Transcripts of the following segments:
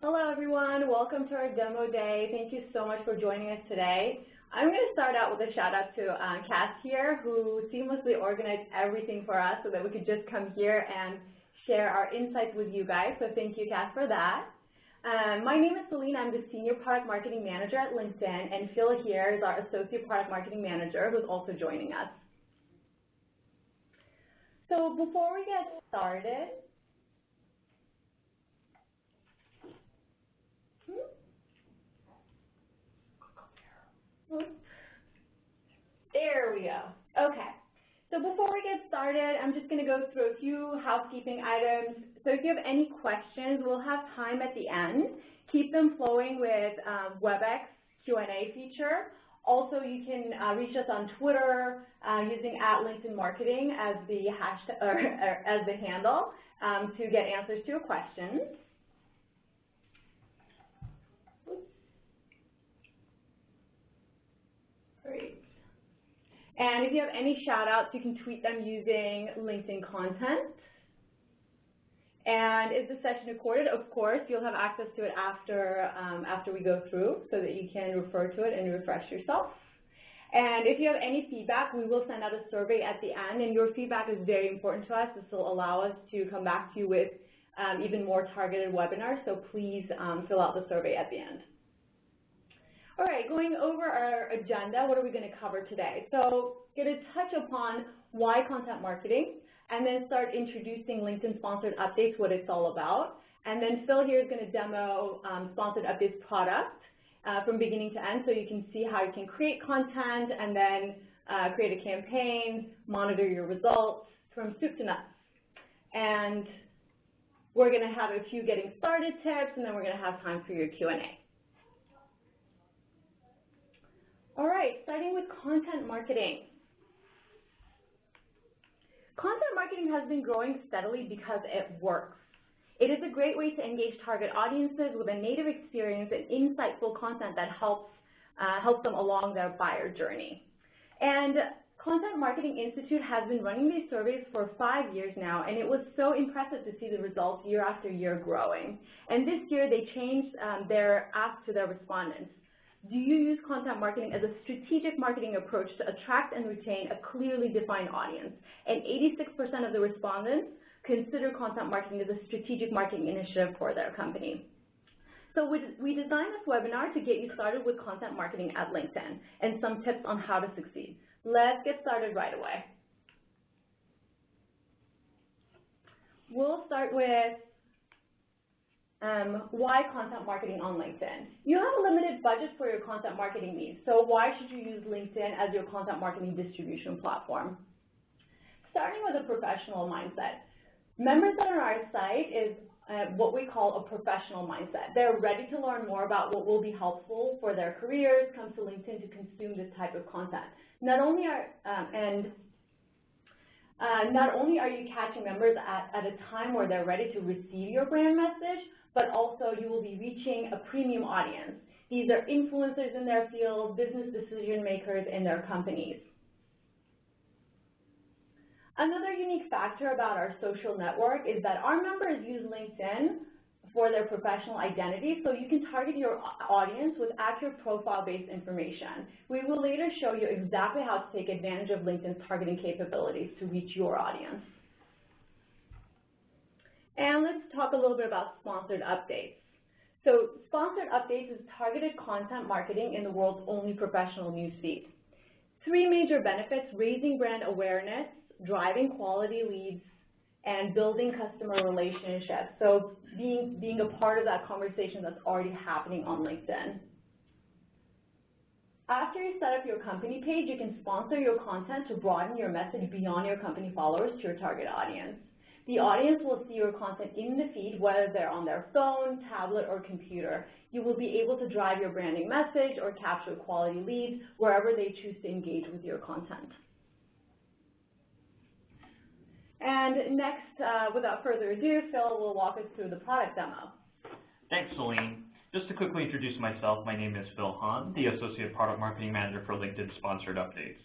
Hello everyone, welcome to our demo day. Thank you so much for joining us today. I'm going to start out with a shout out to Cass here, who seamlessly organized everything for us so that we could just come here and share our insights with you guys. So thank you, Cass, for that. My name is Celine. I'm the Senior Product Marketing Manager at LinkedIn, and Phil here is our Associate Product Marketing Manager, who's also joining us. So before we get started, there we go. Okay. So before we get started, I'm just going to go through a few housekeeping items. So if you have any questions, we'll have time at the end. Keep them flowing with WebEx Q&A feature. Also, you can reach us on Twitter using @LinkedInMarketing as the hashtag or as the handle to get answers to your questions. Great. And if you have any shout-outs, you can tweet them using LinkedIn content. And is the session recorded? Of course, you'll have access to it after we go through so that you can refer to it and refresh yourself. And if you have any feedback, we will send out a survey at the end, and your feedback is very important to us. This will allow us to come back to you with even more targeted webinars, so please fill out the survey at the end. All right, going over our agenda, what are we going to cover today? So going to touch upon why content marketing, and then start introducing LinkedIn Sponsored Updates, what it's all about. And then Phil here is going to demo Sponsored Updates product from beginning to end, so you can see how you can create content and then create a campaign, monitor your results from soup to nuts. And we're going to have a few getting started tips, and then we're going to have time for your Q&A. All right, starting with content marketing. Content marketing has been growing steadily because it works. It is a great way to engage target audiences with a native experience and insightful content that helps them along their buyer journey. And Content Marketing Institute has been running these surveys for 5 years now, and it was so impressive to see the results year after year growing. And this year they changed their ask to their respondents. Do you use content marketing as a strategic marketing approach to attract and retain a clearly defined audience? And 86% of the respondents consider content marketing as a strategic marketing initiative for their company. So we designed this webinar to get you started with content marketing at LinkedIn and some tips on how to succeed. Let's get started right away. We'll start with why content marketing on LinkedIn. You have a limited budget for your content marketing needs, so why should you use LinkedIn as your content marketing distribution platform? Starting with a professional mindset. Members on our site is what we call a professional mindset. They're ready to learn more about what will be helpful for their careers, come to LinkedIn to consume this type of content. Not only are you catching members at a time where they're ready to receive your brand message, but also you will be reaching a premium audience. These are influencers in their field, business decision makers in their companies. Another unique factor about our social network is that our members use LinkedIn for their professional identity, so you can target your audience with accurate profile-based information. We will later show you exactly how to take advantage of LinkedIn's targeting capabilities to reach your audience. And let's talk a little bit about sponsored updates. So sponsored updates is targeted content marketing in the world's only professional newsfeed. 3 major benefits: raising brand awareness, driving quality leads, and building customer relationships. So being a part of that conversation that's already happening on LinkedIn. After you set up your company page, you can sponsor your content to broaden your message beyond your company followers to your target audience. The audience will see your content in the feed, whether they're on their phone, tablet, or computer. You will be able to drive your branding message or capture quality leads wherever they choose to engage with your content. And next, without further ado, Phil will walk us through the product demo. Thanks, Celine. Just to quickly introduce myself, my name is Phil Hahn, the Associate Product Marketing Manager for LinkedIn Sponsored Updates.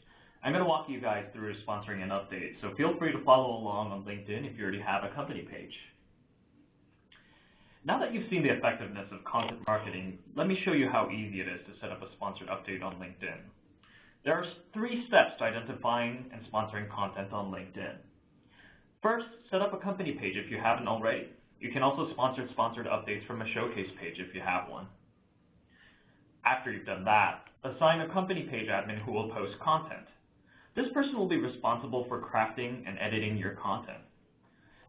I'm going to walk you guys through sponsoring an update, so feel free to follow along on LinkedIn if you already have a company page. Now that you've seen the effectiveness of content marketing, let me show you how easy it is to set up a sponsored update on LinkedIn. There are 3 steps to identifying and sponsoring content on LinkedIn. First, set up a company page if you haven't already. You can also sponsor sponsored updates from a showcase page if you have one. After you've done that, assign a company page admin who will post content. This person will be responsible for crafting and editing your content.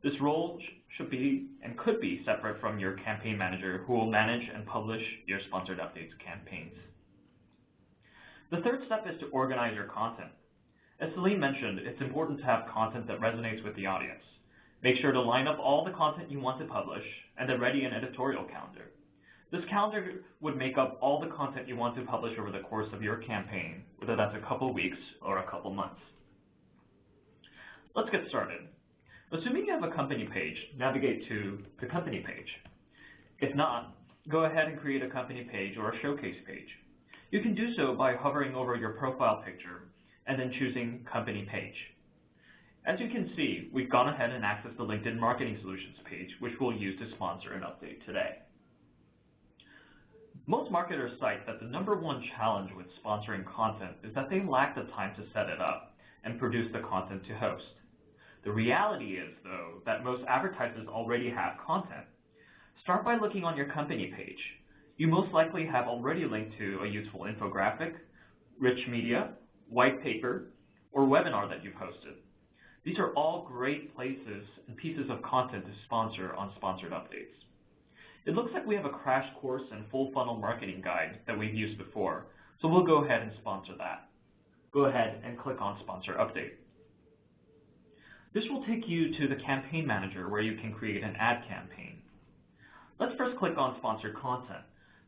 This role should be and could be separate from your campaign manager who will manage and publish your sponsored updates campaigns. The third step is to organize your content. As Celine mentioned, it's important to have content that resonates with the audience. Make sure to line up all the content you want to publish and then ready an editorial calendar. This calendar would make up all the content you want to publish over the course of your campaign, whether that's a couple weeks or a couple months. Let's get started. Assuming you have a company page, navigate to the company page. If not, go ahead and create a company page or a showcase page. You can do so by hovering over your profile picture and then choosing Company Page. As you can see, we've gone ahead and accessed the LinkedIn Marketing Solutions page, which we'll use to sponsor an update today. Most marketers cite that the #1 challenge with sponsoring content is that they lack the time to set it up and produce the content to host. The reality is, though, that most advertisers already have content. Start by looking on your company page. You most likely have already linked to a useful infographic, rich media, white paper, or webinar that you've hosted. These are all great places and pieces of content to sponsor on sponsored updates. It looks like we have a crash course and full funnel marketing guide that we've used before, so we'll go ahead and sponsor that. Go ahead and click on Sponsor Update. This will take you to the Campaign Manager where you can create an ad campaign. Let's first click on Sponsored Content,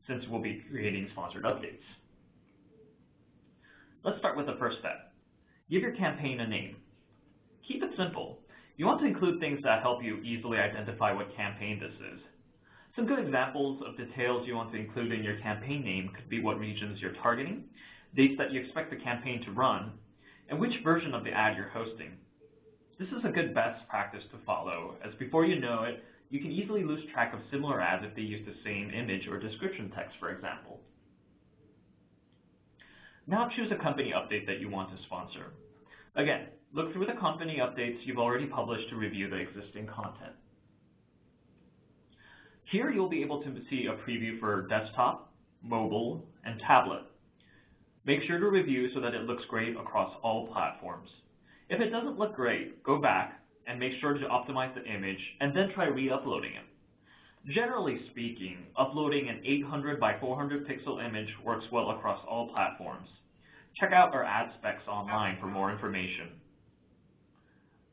since we'll be creating sponsored updates. Let's start with the first step. Give your campaign a name. Keep it simple. You want to include things that help you easily identify what campaign this is. Some good examples of details you want to include in your campaign name could be what regions you're targeting, dates that you expect the campaign to run, and which version of the ad you're hosting. This is a good best practice to follow, as before you know it, you can easily lose track of similar ads if they use the same image or description text, for example. Now choose a company update that you want to sponsor. Again, look through the company updates you've already published to review the existing content. Here you'll be able to see a preview for desktop, mobile, and tablet. Make sure to review so that it looks great across all platforms. If it doesn't look great, go back and make sure to optimize the image and then try re-uploading it. Generally speaking, uploading an 800 by 400 pixel image works well across all platforms. Check out our ad specs online for more information.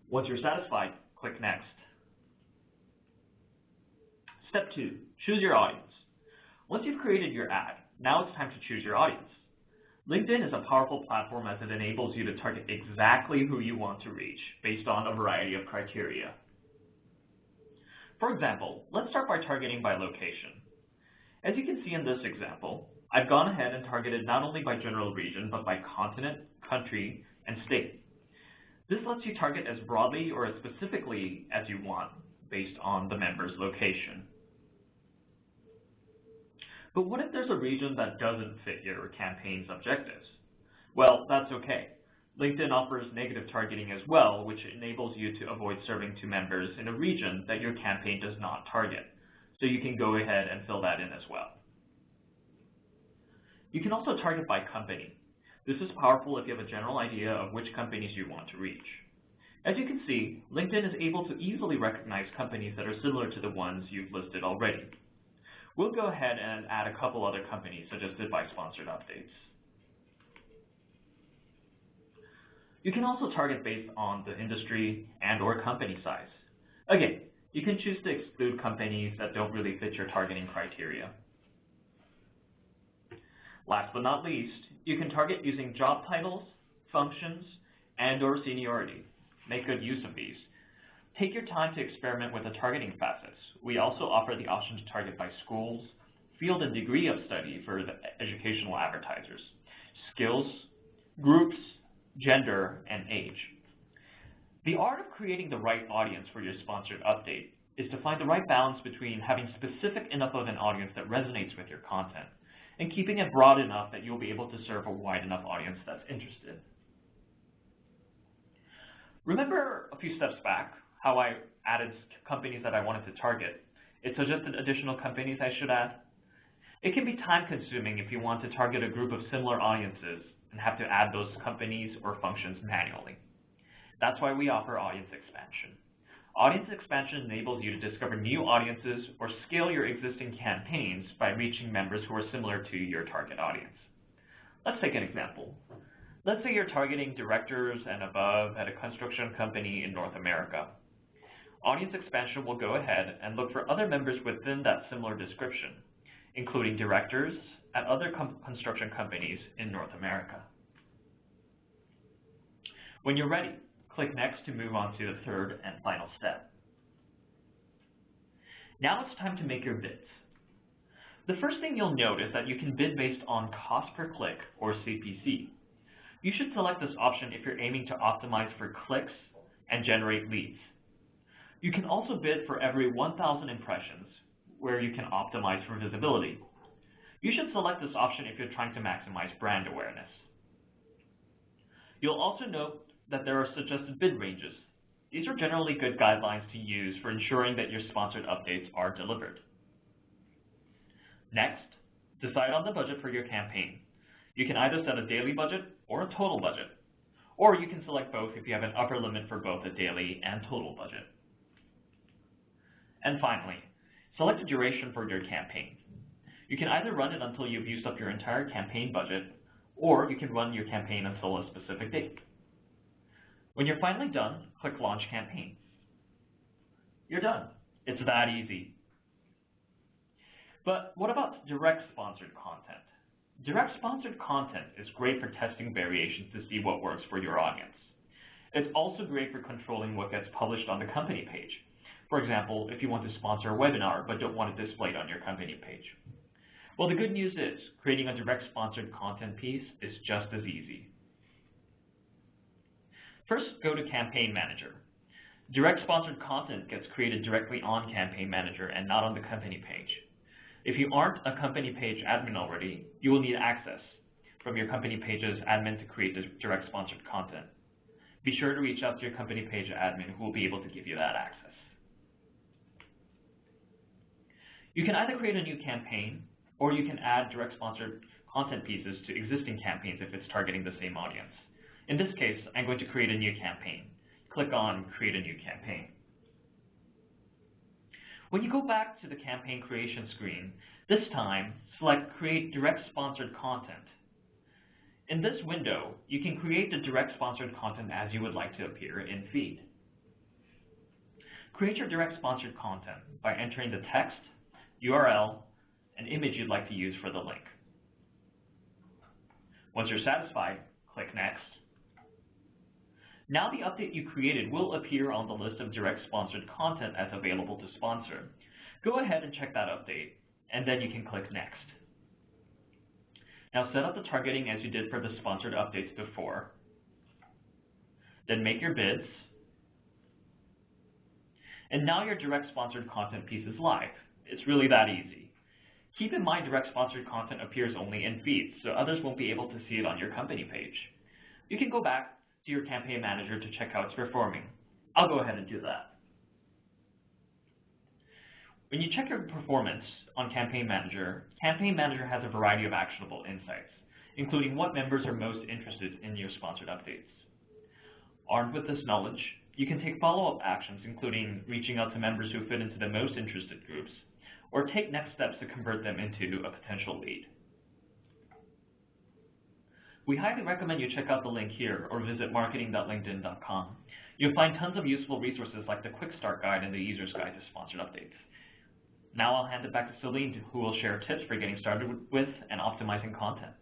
Once you're satisfied, click Next. Step 2, choose your audience. Once you've created your ad, now it's time to choose your audience. LinkedIn is a powerful platform as it enables you to target exactly who you want to reach based on a variety of criteria. For example, let's start by targeting by location. As you can see in this example, I've gone ahead and targeted not only by general region, but by continent, country, and state. This lets you target as broadly or as specifically as you want based on the member's location. But what if there's a region that doesn't fit your campaign's objectives? Well, that's okay. LinkedIn offers negative targeting as well, which enables you to avoid serving to members in a region that your campaign does not target. So you can go ahead and fill that in as well. You can also target by company. This is powerful if you have a general idea of which companies you want to reach. As you can see, LinkedIn is able to easily recognize companies that are similar to the ones you've listed already. We'll go ahead and add a couple other companies suggested by sponsored updates. You can also target based on the industry and/or company size. Again, you can choose to exclude companies that don't really fit your targeting criteria. Last but not least, you can target using job titles, functions, and/or seniority. Make good use of these. Take your time to experiment with the targeting facets. We also offer the option to target by schools, field and degree of study for the educational advertisers, skills, groups, gender, and age. The art of creating the right audience for your sponsored update is to find the right balance between having specific enough of an audience that resonates with your content and keeping it broad enough that you'll be able to serve a wide enough audience that's interested. Remember a few steps back how I added companies that I wanted to target? It suggested additional companies I should add. It can be time-consuming if you want to target a group of similar audiences and have to add those companies or functions manually. That's why we offer audience expansion. Audience expansion enables you to discover new audiences or scale your existing campaigns by reaching members who are similar to your target audience. Let's take an example. Let's say you're targeting directors and above at a construction company in North America. Audience expansion will go ahead and look for other members within that similar description, including directors at other construction companies in North America. When you're ready, click Next to move on to the third and final step. Now it's time to make your bids. The first thing you'll note is that you can bid based on cost per click, or CPC. You should select this option if you're aiming to optimize for clicks and generate leads. You can also bid for every 1,000 impressions, where you can optimize for visibility. You should select this option if you're trying to maximize brand awareness. You'll also note that there are suggested bid ranges. These are generally good guidelines to use for ensuring that your sponsored updates are delivered. Next, decide on the budget for your campaign. You can either set a daily budget or a total budget, or you can select both if you have an upper limit for both a daily and total budget. And finally, select a duration for your campaign. You can either run it until you've used up your entire campaign budget, or you can run your campaign until a specific date. When you're finally done, click Launch Campaign. You're done. It's that easy. But what about direct sponsored content? Direct sponsored content is great for testing variations to see what works for your audience. It's also great for controlling what gets published on the company page. For example, if you want to sponsor a webinar but don't want it displayed on your company page. Well, the good news is creating a direct sponsored content piece is just as easy. First, go to Campaign Manager. Direct sponsored content gets created directly on Campaign Manager and not on the company page. If you aren't a company page admin already, you will need access from your company page's admin to create this direct sponsored content. Be sure to reach out to your company page admin who will be able to give you that access. You can either create a new campaign or you can add direct sponsored content pieces to existing campaigns if it's targeting the same audience. In this case, I'm going to create a new campaign. Click on Create a New Campaign. When you go back to the campaign creation screen, this time select Create Direct Sponsored Content. In this window, you can create the direct sponsored content as you would like to appear in feed. Create your direct sponsored content by entering the text, URL, and image you'd like to use for the link. Once you're satisfied, click Next. Now the update you created will appear on the list of direct sponsored content as available to sponsor. Go ahead and check that update, and then you can click Next. Now set up the targeting as you did for the sponsored updates before. Then make your bids. And now your direct sponsored content piece is live. It's really that easy. Keep in mind direct sponsored content appears only in feeds, so others won't be able to see it on your company page. You can go back to your campaign manager to check how it's performing. I'll go ahead and do that. When you check your performance on Campaign Manager has a variety of actionable insights, including what members are most interested in your sponsored updates. Armed with this knowledge, you can take follow-up actions, including reaching out to members who fit into the most interested groups, or take next steps to convert them into a potential lead. We highly recommend you check out the link here or visit marketing.linkedin.com. You'll find tons of useful resources like the Quick Start Guide and the User's Guide to Sponsored Updates. Now I'll hand it back to Celine, who will share tips for getting started with and optimizing content.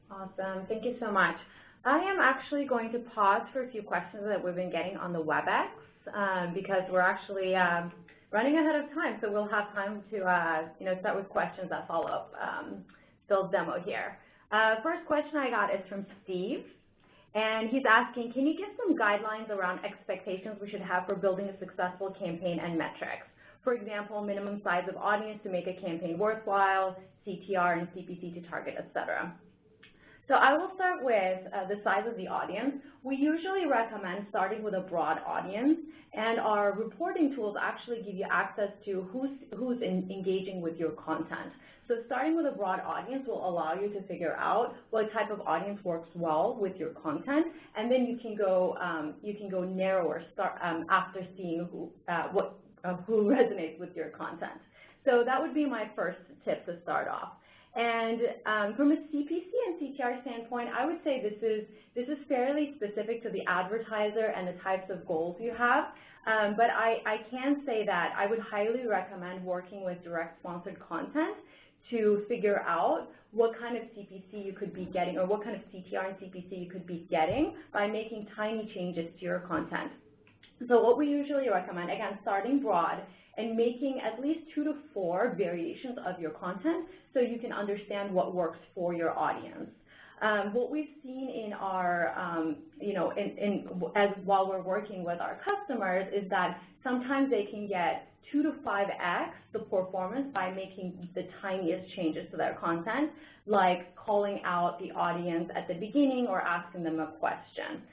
Awesome. Thank you so much. I am actually going to pause for a few questions that we've been getting on the WebEx because we're actually running ahead of time, so we'll have time to start with questions that follow up Phil's demo here. First question I got is from Steve, And he's asking, can you give some guidelines around expectations we should have for building a successful campaign and metrics? For example, minimum size of audience to make a campaign worthwhile, CTR and CPC to target, etc. So I will start with the size of the audience. We usually recommend starting with a broad audience, and our reporting tools actually give you access to who's engaging with your content. So starting with a broad audience will allow you to figure out what type of audience works well with your content, and then you can go narrower after seeing who resonates with your content. So that would be my first tip to start off. And from a CPC and CTR standpoint, I would say this is fairly specific to the advertiser and the types of goals you have. But I can say that I would highly recommend working with direct sponsored content to figure out what kind of CPC you could be getting, or what kind of CTR and CPC you could be getting by making tiny changes to your content. So what we usually recommend, again, starting broad and making at least 2 to 4 variations of your content so you can understand what works for your audience. What we've seen in our, while we're working with our customers is that sometimes they can get 2 to 5x the performance by making the tiniest changes to their content, like calling out the audience at the beginning or asking them a question.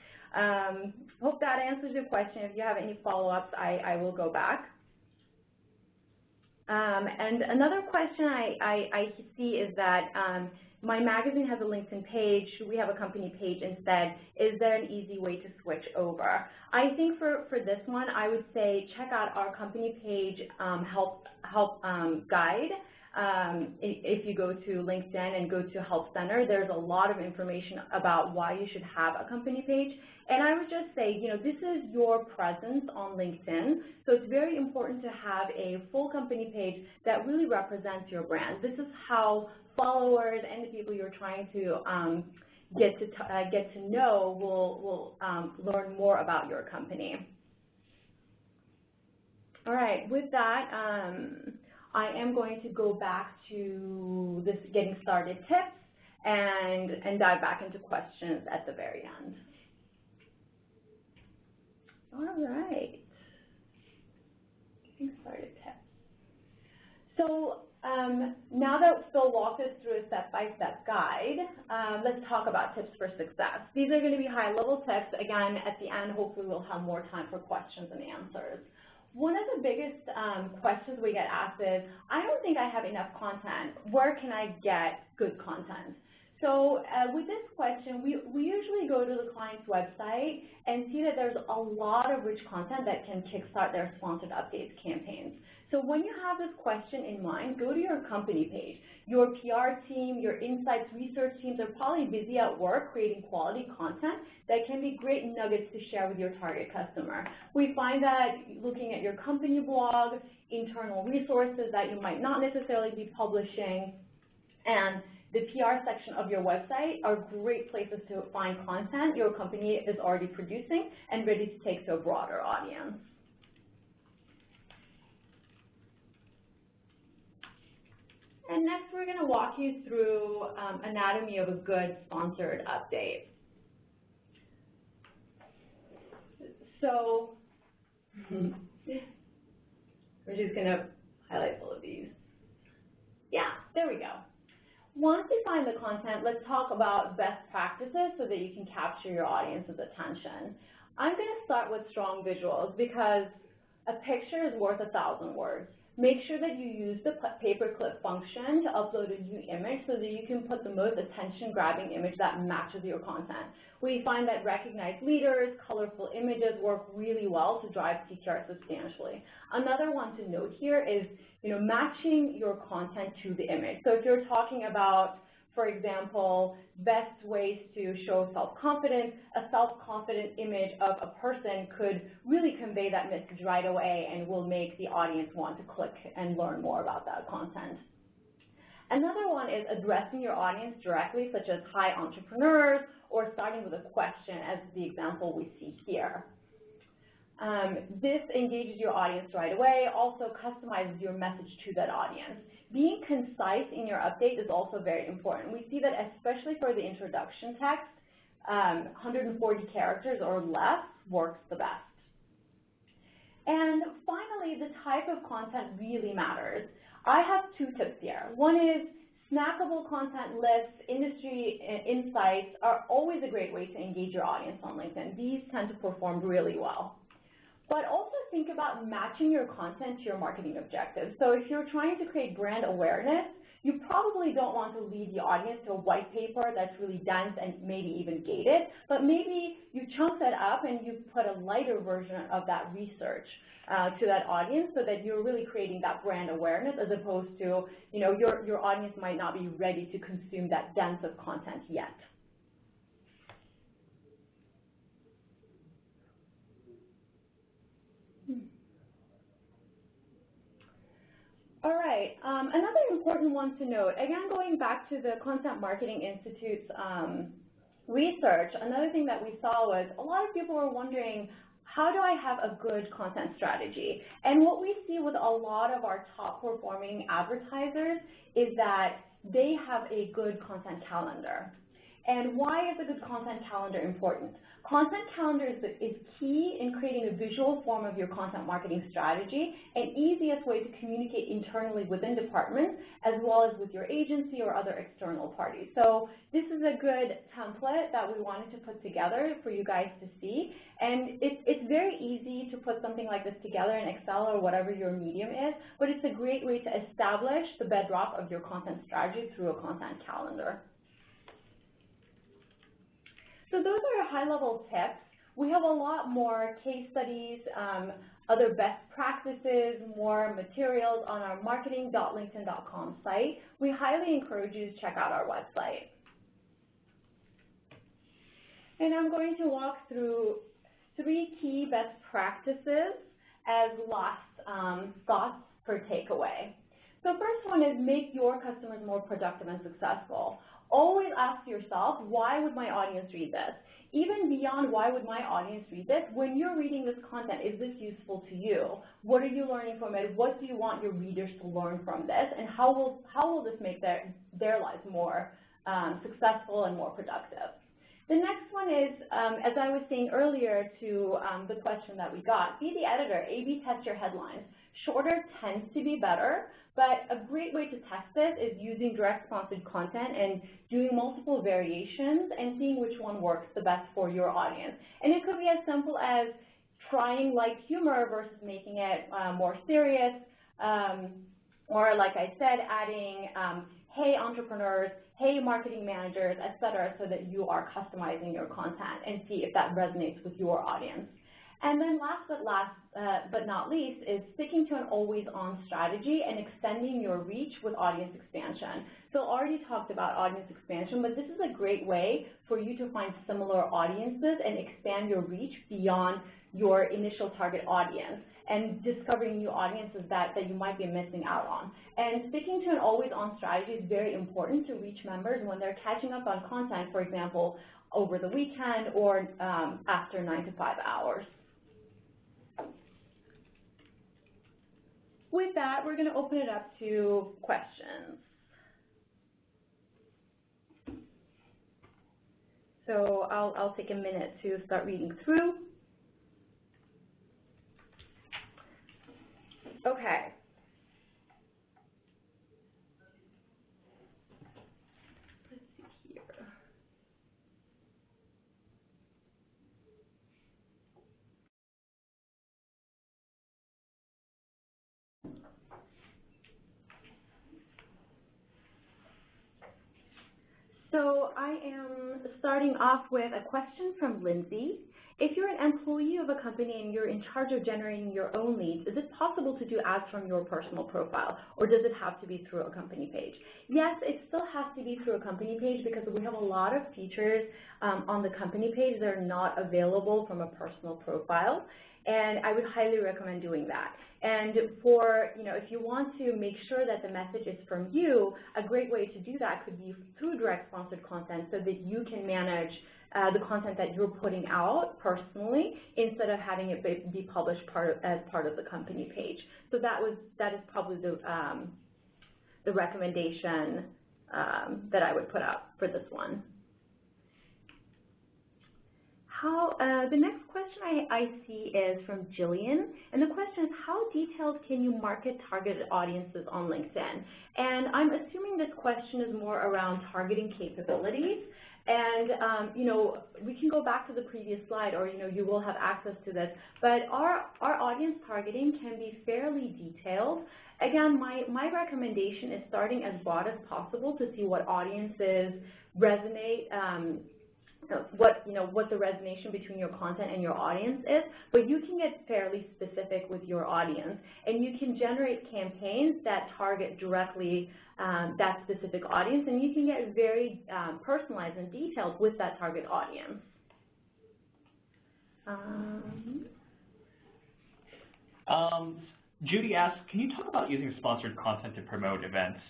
Hope that answers your question. If you have any follow-ups, I will go back. And another question I see is that my magazine has a LinkedIn page. Should we have a company page instead? Is there an easy way to switch over? I think for this one, I would say check out our company page help guide. If you go to LinkedIn and go to Help Center, there's a lot of information about why you should have a company page. And I would just say, this is your presence on LinkedIn, so it's very important to have a full company page that really represents your brand. This is how followers and the people you're trying to get to know will learn more about your company. All right, with that, I am going to go back to this getting started tips and dive back into questions at the very end. All right, getting started tips. So now that Phil walked us through a step-by-step guide, let's talk about tips for success. These are going to be high-level tips. Again, at the end, hopefully we'll have more time for questions and answers. One of the biggest questions we get asked is, I don't think I have enough content. Where can I get good content? So with this question, we usually go to the client's website and see that there's a lot of rich content that can kickstart their sponsored updates campaigns. So when you have this question in mind, go to your company page. Your PR team, your insights research teams are probably busy at work creating quality content that can be great nuggets to share with your target customer. We find that looking at your company blog, internal resources that you might not necessarily be publishing, and the PR section of your website are great places to find content your company is already producing and ready to take to a broader audience. And next, we're going to walk you through anatomy of a good sponsored update. So we're just going to highlight all of these. Yeah, there we go. Once you find the content, let's talk about best practices so that you can capture your audience's attention. I'm going to start with strong visuals because a picture is worth 1,000 words. Make sure that you use the paperclip function to upload a new image so that you can put the most attention-grabbing image that matches your content. We find that recognized leaders, colorful images work really well to drive CTR substantially. Another one to note here is, matching your content to the image. So if you're talking about, for example, best ways to show self-confidence, a self-confident image of a person could really convey that message right away and will make the audience want to click and learn more about that content. Another one is addressing your audience directly, such as hi entrepreneurs, or starting with a question as the example we see here. This engages your audience right away, also customizes your message to that audience. Being concise in your update is also very important. We see that especially for the introduction text, 140 characters or less works the best. And finally, the type of content really matters. I have 2 tips here. One is snackable content lists, industry insights are always a great way to engage your audience on LinkedIn. These tend to perform really well. But also think about matching your content to your marketing objectives. So if you're trying to create brand awareness, you probably don't want to lead the audience to a white paper that's really dense and maybe even gated, but maybe you chunk that up and you put a lighter version of that research to that audience so that you're really creating that brand awareness as opposed to, your audience might not be ready to consume that dense of content yet. All right, another important one to note, again, going back to the Content Marketing Institute's research, another thing that we saw was a lot of people were wondering, how do I have a good content strategy? And what we see with a lot of our top performing advertisers is that they have a good content calendar. And why is a good content calendar important? Content calendar is key in creating a visual form of your content marketing strategy, an easiest way to communicate internally within departments as well as with your agency or other external parties. So this is a good template that we wanted to put together for you guys to see. And it's very easy to put something like this together in Excel or whatever your medium is, but it's a great way to establish the bedrock of your content strategy through a content calendar. So those are high-level tips. We have a lot more case studies, other best practices, more materials on our marketing.linkedin.com site. We highly encourage you to check out our website. And I'm going to walk through 3 key best practices as last thoughts per takeaway. So first one is make your customers more productive and successful. Always ask yourself, why would my audience read this? Even beyond why would my audience read this, when you're reading this content, is this useful to you? What are you learning from it? What do you want your readers to learn from this? And how will this make their lives more successful and more productive? The next one is, as I was saying earlier to the question that we got, be the editor, A/B test your headlines. Shorter tends to be better, but a great way to test this is using direct sponsored content and doing multiple variations and seeing which one works the best for your audience. And it could be as simple as trying light humor versus making it more serious, or like I said, adding, hey entrepreneurs, hey marketing managers, et cetera, so that you are customizing your content and see if that resonates with your audience. And then last but not least is sticking to an always-on strategy and extending your reach with audience expansion. So I already talked about audience expansion, but this is a great way for you to find similar audiences and expand your reach beyond your initial target audience and discovering new audiences that you might be missing out on. And sticking to an always-on strategy is very important to reach members when they're catching up on content, for example, over the weekend or after 9 to 5 hours. With that, we're going to open it up to questions. So I'll take a minute to start reading through. Okay. Let's see here. So I am starting off with a question from Lindsay. If you're an employee of a company and you're in charge of generating your own leads, is it possible to do ads from your personal profile, or does it have to be through a company page? Yes, it still has to be through a company page because we have a lot of features on the company page that are not available from a personal profile, and I would highly recommend doing that. And for, if you want to make sure that the message is from you, a great way to do that could be through direct sponsored content so that you can manage the content that you're putting out personally instead of having it be published as part of the company page. So that is probably the recommendation that I would put out for this one. The next question I see is from Jillian, and the question is, how detailed can you market targeted audiences on LinkedIn? And I'm assuming this question is more around targeting capabilities. And, we can go back to the previous slide, or, you will have access to this, but our audience targeting can be fairly detailed. Again, my recommendation is starting as broad as possible to see what audiences resonate, what the resonation between your content and your audience is, but you can get fairly specific with your audience, and you can generate campaigns that target directly that specific audience, and you can get very personalized and detailed with that target audience. Judy asks, can you talk about using sponsored content to promote events?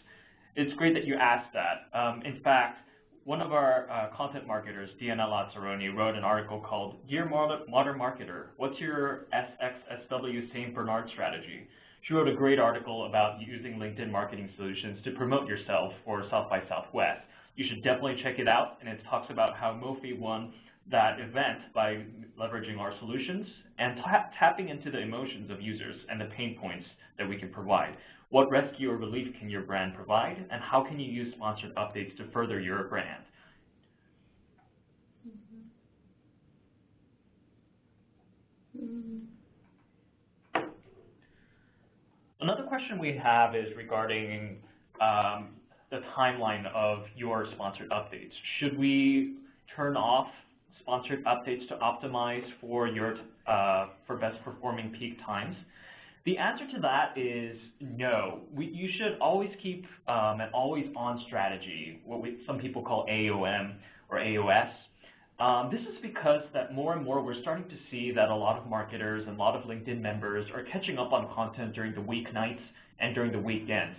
It's great that you asked that. In fact, one of our content marketers, Diana Lazzaroni, wrote an article called Dear Modern Marketer, What's Your SXSW St. Bernard Strategy? She wrote a great article about using LinkedIn marketing solutions to promote yourself for South by Southwest. You should definitely check it out, and it talks about how Mophie won that event by leveraging our solutions and tapping into the emotions of users and the pain points that we can provide. What rescue or relief can your brand provide, and how can you use sponsored updates to further your brand? Another question we have is regarding the timeline of your sponsored updates. Should we turn off sponsored updates to optimize for your for best performing peak times? The answer to that is no. You should always keep an always-on strategy, what some people call AOM or AOS. This is because that more and more we're starting to see that a lot of marketers and a lot of LinkedIn members are catching up on content during the weeknights and during the weekends.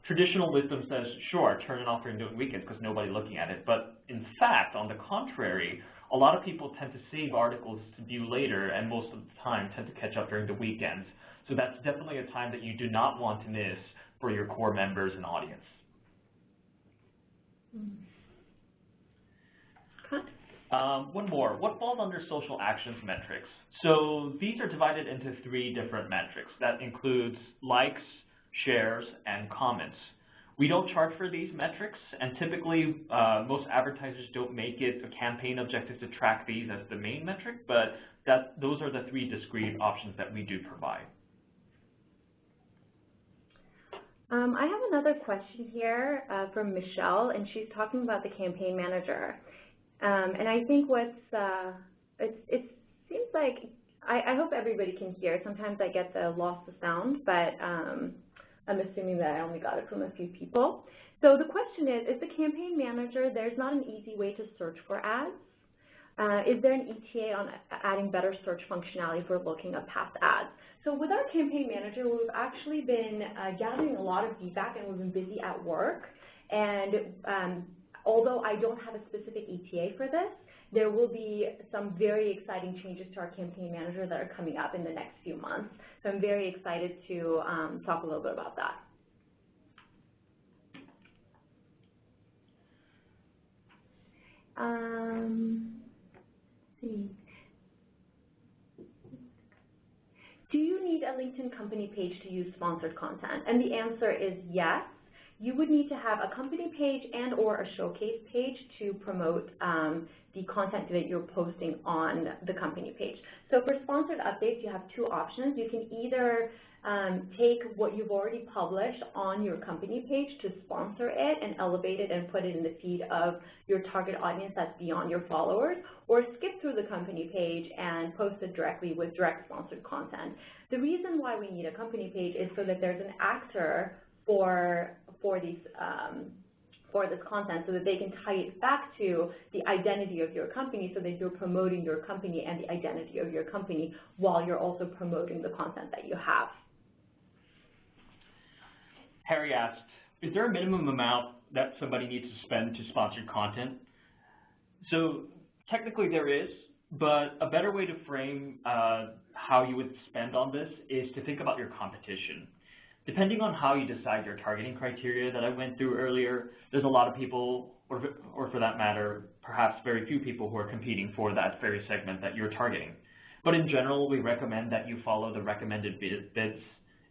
Traditional wisdom says, sure, turn it off during the weekends because nobody's looking at it. But in fact, on the contrary, a lot of people tend to save articles to view later, and most of the time tend to catch up during the weekends. So that's definitely a time that you do not want to miss for your core members and audience. One more. What falls under social actions metrics? So these are divided into 3 different metrics. That includes likes, shares, and comments. We don't charge for these metrics, and typically most advertisers don't make it a campaign objective to track these as the main metric, but those are the 3 discrete options that we do provide. I have another question here from Michelle, and she's talking about the campaign manager. And I think it seems like, I hope everybody can hear. Sometimes I get the loss of sound, but I'm assuming that I only got it from a few people. So the question is the campaign manager, there's not an easy way to search for ads? Is there an ETA on adding better search functionality for looking up past ads? So with our campaign manager, we've actually been gathering a lot of feedback, and we've been busy at work. And although I don't have a specific ETA for this, there will be some very exciting changes to our campaign manager that are coming up in the next few months. So I'm very excited to talk a little bit about that. Let's see. Do you need a LinkedIn company page to use sponsored content? And the answer is yes. You would need to have a company page and or a showcase page to promote the content that you're posting on the company page. So for sponsored updates, you have 2 options. You can either take what you've already published on your company page to sponsor it and elevate it and put it in the feed of your target audience that's beyond your followers, or skip through the company page and post it directly with direct sponsored content. The reason why we need a company page is so that there's an actor for this content, so that they can tie it back to the identity of your company, so that you're promoting your company and the identity of your company while you're also promoting the content that you have. Harry asked, is there a minimum amount that somebody needs to spend to sponsored content? So technically there is, but a better way to frame how you would spend on this is to think about your competition. Depending on how you decide your targeting criteria that I went through earlier, there's a lot of people, or for that matter, perhaps very few people who are competing for that very segment that you're targeting. But in general, we recommend that you follow the recommended bids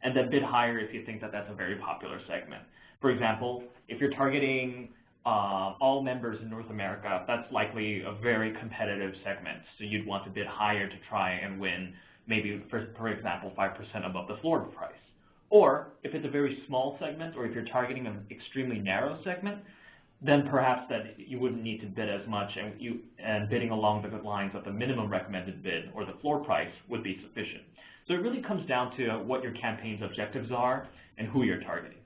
and then bid higher if you think that that's a very popular segment. For example, if you're targeting all members in North America, that's likely a very competitive segment. So you'd want to bid higher to try and win maybe, for example, 5% above the floor price. Or if it's a very small segment, or if you're targeting an extremely narrow segment, then perhaps that you wouldn't need to bid as much, and bidding along the lines of the minimum recommended bid or the floor price would be sufficient. So it really comes down to what your campaign's objectives are and who you're targeting.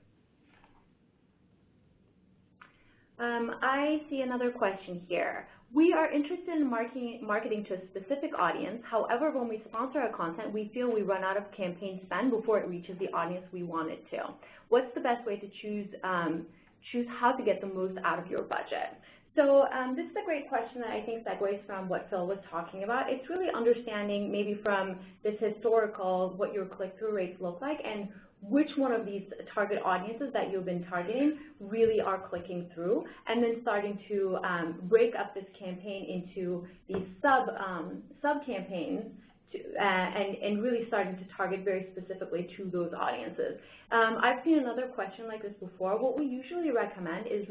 I see another question here. We are interested in marketing to a specific audience. However, when we sponsor our content, we feel we run out of campaign spend before it reaches the audience we want it to. What's the best way to choose how to get the most out of your budget? So this is a great question that I think segues from what Phil was talking about. It's really understanding maybe from this historical what your click-through rates look like and which one of these target audiences that you've been targeting really are clicking through, and then starting to break up this campaign into these sub-campaigns and really starting to target very specifically to those audiences. I've seen another question like this before. What we usually recommend is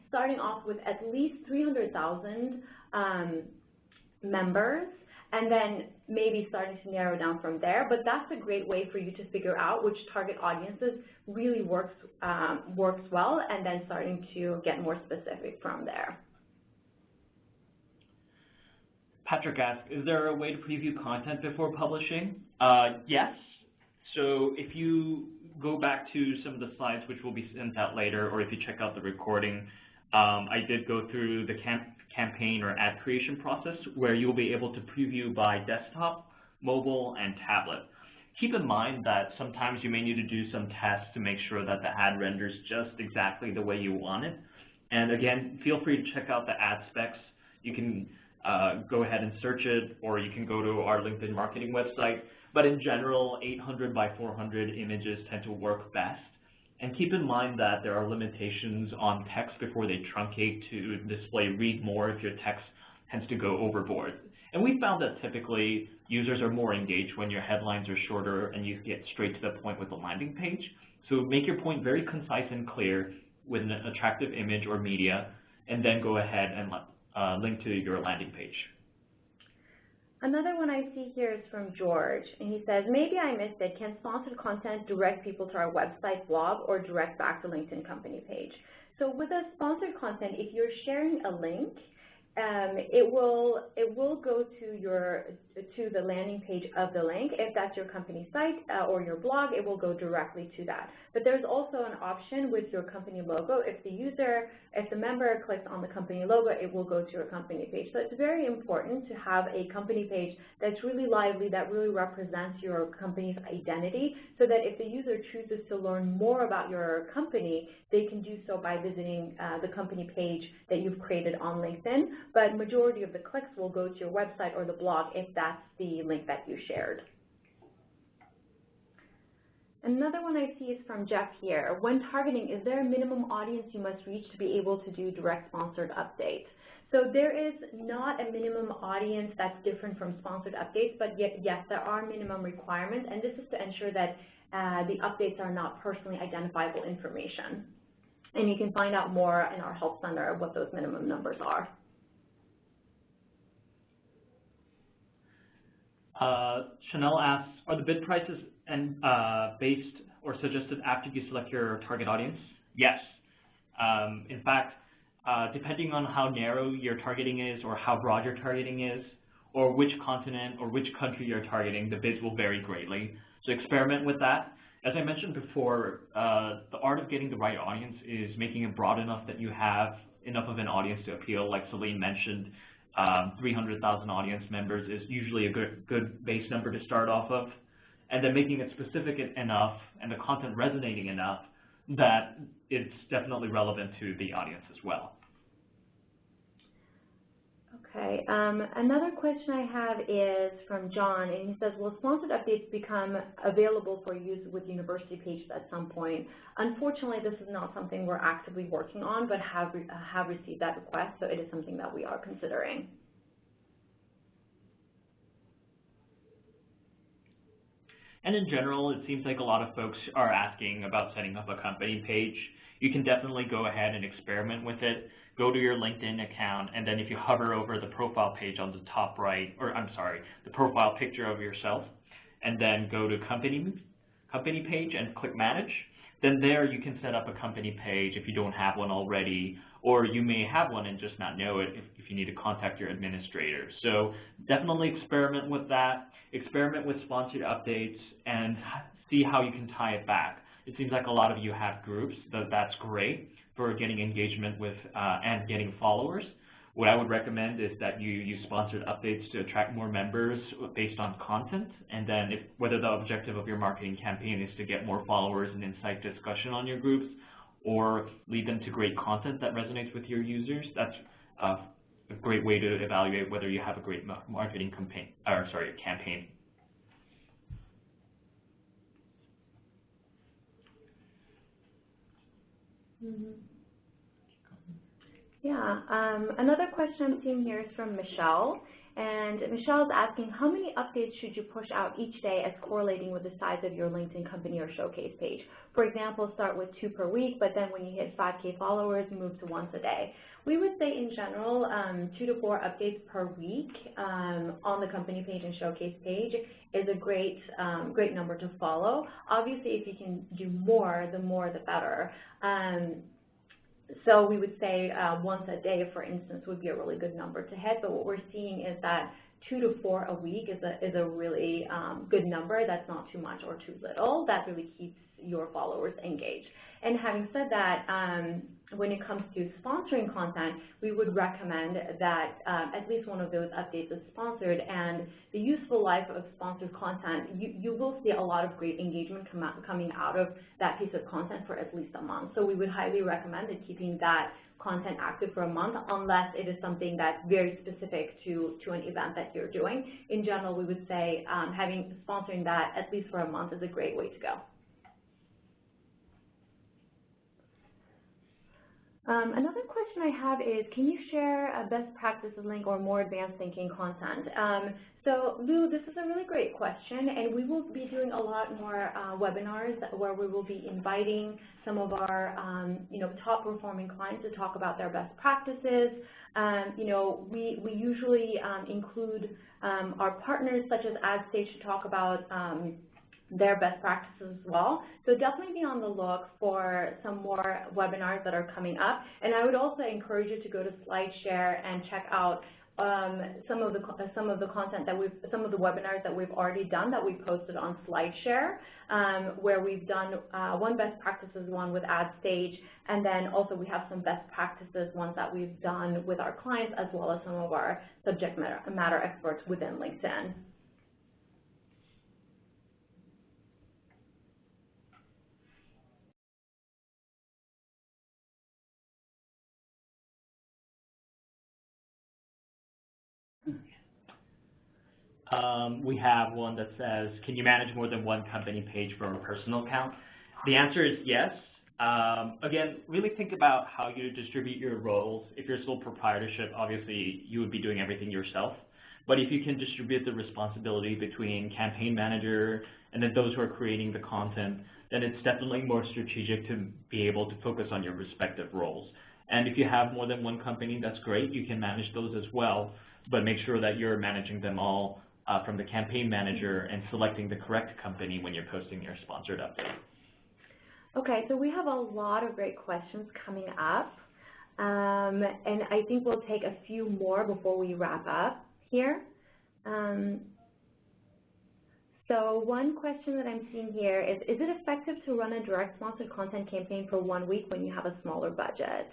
starting off with at least 300,000 members, and then maybe starting to narrow down from there. But that's a great way for you to figure out which target audiences really works well, and then starting to get more specific from there. Patrick asks, is there a way to preview content before publishing? Yes. So if you go back to some of the slides, which will be sent out later, or if you check out the recording, I did go through the campaign or ad creation process where you'll be able to preview by desktop, mobile, and tablet. Keep in mind that sometimes you may need to do some tests to make sure that the ad renders just exactly the way you want it. And again, feel free to check out the ad specs. You can go ahead and search it, or you can go to our LinkedIn marketing website. But in general, 800 by 400 images tend to work best. And keep in mind that there are limitations on text before they truncate to display read more if your text tends to go overboard. And we found that typically users are more engaged when your headlines are shorter and you get straight to the point with the landing page. So make your point very concise and clear with an attractive image or media, and then go ahead and link to your landing page. Another one I see here is from George, and he says, maybe I missed it. Can sponsored content direct people to our website, blog, or direct back to LinkedIn company page? So with a sponsored content, if you're sharing a link, it will go to the landing page of the link. If that's your company site or your blog, it will go directly to that. But there's also an option with your company logo. If the member clicks on the company logo, it will go to your company page. So it's very important to have a company page that's really lively, that really represents your company's identity, so that if the user chooses to learn more about your company, they can do so by visiting the company page that you've created on LinkedIn. But majority of the clicks will go to your website or the blog if that's the link that you shared. Another one I see is from Jeff here. When targeting, is there a minimum audience you must reach to be able to do direct sponsored updates? So there is not a minimum audience that's different from sponsored updates, but yes, there are minimum requirements, and this is to ensure that the updates are not personally identifiable information. And you can find out more in our help center of what those minimum numbers are. Chanel asks, are the bid prices based or suggested after you select your target audience? Yes. In fact, depending on how narrow your targeting is or how broad your targeting is, or which continent or which country you're targeting, the bids will vary greatly. So experiment with that. As I mentioned before, the art of getting the right audience is making it broad enough that you have enough of an audience to appeal. Like Celine mentioned, 300,000 audience members is usually a good base number to start off of, and then making it specific enough and the content resonating enough that it's definitely relevant to the audience as well. Okay, another question I have is from John, and he says, will sponsored updates become available for use with university pages at some point? Unfortunately, this is not something we're actively working on, but have received that request, so it is something that we are considering. And in general, it seems like a lot of folks are asking about setting up a company page. You can definitely go ahead and experiment with it. Go to your LinkedIn account, and then if you hover over the profile page on the top right, or I'm sorry, the profile picture of yourself, and then go to company page and click manage, then there you can set up a company page if you don't have one already, or you may have one and just not know it if you need to contact your administrator. So definitely experiment with that, experiment with sponsored updates, and see how you can tie it back. It seems like a lot of you have groups, that's great for getting engagement with and getting followers. What I would recommend is that you use sponsored updates to attract more members based on content, and then whether the objective of your marketing campaign is to get more followers and incite discussion on your groups, or lead them to great content that resonates with your users, that's a great way to evaluate whether you have a great marketing campaign. Yeah, another question I'm seeing here is from Michelle, and Michelle's asking, how many updates should you push out each day as correlating with the size of your LinkedIn company or showcase page? For example, start with 2 per week, but then when you hit 5K followers, move to once a day. We would say in general, 2 to 4 updates per week on the company page and showcase page is a great number to follow. Obviously, if you can do more, the more the better. So we would say once a day, for instance, would be a really good number to hit. But what we're seeing is that 2 to 4 a week is a really good number. That's not too much or too little. That really keeps your followers engaged. And having said that, when it comes to sponsoring content, we would recommend that at least one of those updates is sponsored. And the useful life of sponsored content, you will see a lot of great engagement coming out of that piece of content for at least a month. So we would highly recommend keeping that content active for a month, unless it is something that's very specific to an event that you're doing. In general, we would say sponsoring that at least for a month is a great way to go. Another question I have is, can you share a best practices link or more advanced thinking content? So Lou, this is a really great question, and we will be doing a lot more webinars where we will be inviting some of our top performing clients to talk about their best practices. We usually include our partners such as AdStage to talk about their best practices as well. So definitely be on the look for some more webinars that are coming up. And I would also encourage you to go to SlideShare and check out some of the webinars that we've already done that we posted on SlideShare, where we've done one best practices one with AdStage, and then also we have some best practices ones that we've done with our clients, as well as some of our subject matter experts within LinkedIn. We have one that says, can you manage more than one company page from a personal account? The answer is yes. Again, really think about how you distribute your roles. If you're sole proprietorship, obviously you would be doing everything yourself. But if you can distribute the responsibility between campaign manager and then those who are creating the content, then it's definitely more strategic to be able to focus on your respective roles. And if you have more than one company, that's great. You can manage those as well, but make sure that you're managing them all from the campaign manager and selecting the correct company when you're posting your sponsored update. Okay, so we have a lot of great questions coming up, and I think we'll take a few more before we wrap up here. So one question that I'm seeing here is it effective to run a direct sponsored content campaign for 1 week when you have a smaller budget?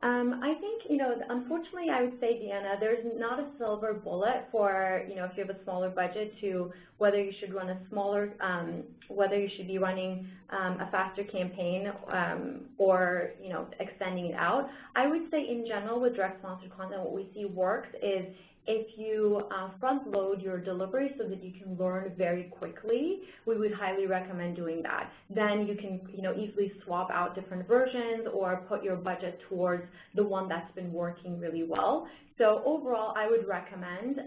I think, unfortunately, I would say, Deanna, there's not a silver bullet for, if you have a smaller budget to whether you should run a smaller, whether you should be running a faster campaign or, extending it out. I would say in general with direct sponsored content, what we see works is if you front load your delivery so that you can learn very quickly, we would highly recommend doing that. Then you can, easily swap out different versions or put your budget towards the one that's been working really well. So overall, I would recommend,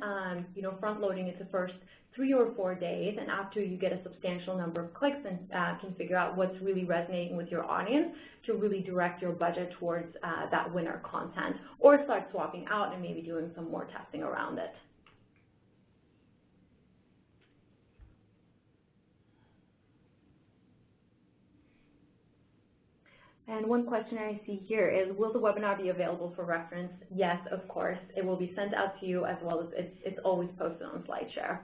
front loading it the first 3 or 4 days, and after you get a substantial number of clicks and can figure out what's really resonating with your audience, to really direct your budget towards that winner content, or start swapping out and maybe doing some more testing around it. And one question I see here is, will the webinar be available for reference? Yes, of course. It will be sent out to you, as well as it's always posted on SlideShare.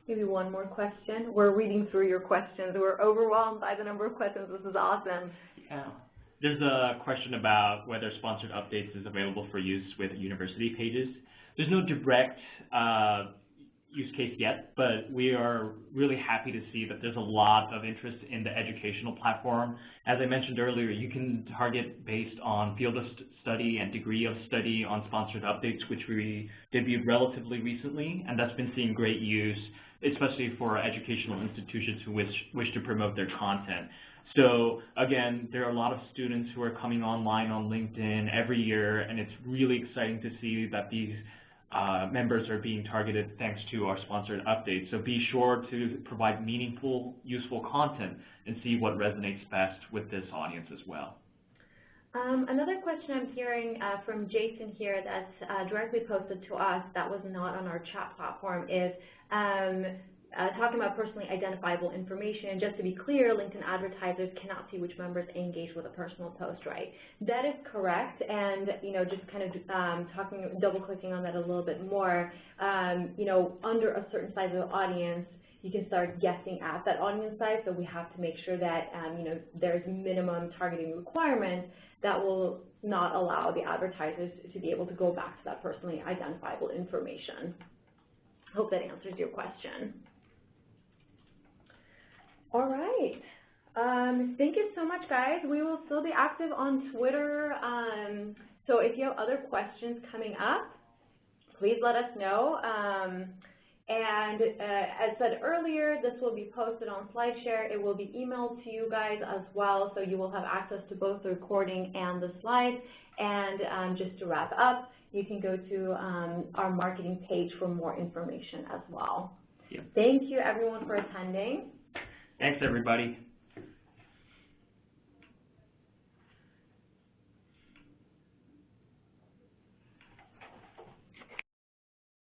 Maybe one more question. We're reading through your questions. We're overwhelmed by the number of questions. This is awesome. Yeah. There's a question about whether sponsored updates is available for use with university pages. There's no direct use case yet, but we are really happy to see that there's a lot of interest in the educational platform. As I mentioned earlier, you can target based on field of study and degree of study on sponsored updates, which we debuted relatively recently, and that's been seeing great use, especially for educational institutions who wish to promote their content. So again, there are a lot of students who are coming online on LinkedIn every year, and it's really exciting to see that these members are being targeted thanks to our sponsored updates. So be sure to provide meaningful, useful content and see what resonates best with this audience as well. Another question I'm hearing from Jason here that's directly posted to us that was not on our chat platform is talking about personally identifiable information. Just to be clear, LinkedIn advertisers cannot see which members engage with a personal post, right? That is correct, and just kind of double-clicking on that a little bit more, under a certain size of the audience, you can start guessing at that audience size, so we have to make sure that, there's minimum targeting requirements that will not allow the advertisers to be able to go back to that personally identifiable information. Hope that answers your question. All right. Thank you so much, guys. We will still be active on Twitter. So if you have other questions coming up, please let us know. As said earlier, this will be posted on SlideShare. It will be emailed to you guys as well, so you will have access to both the recording and the slides. And just to wrap up, you can go to our marketing page for more information as well. Yeah. Thank you, everyone, for attending. Thanks, everybody.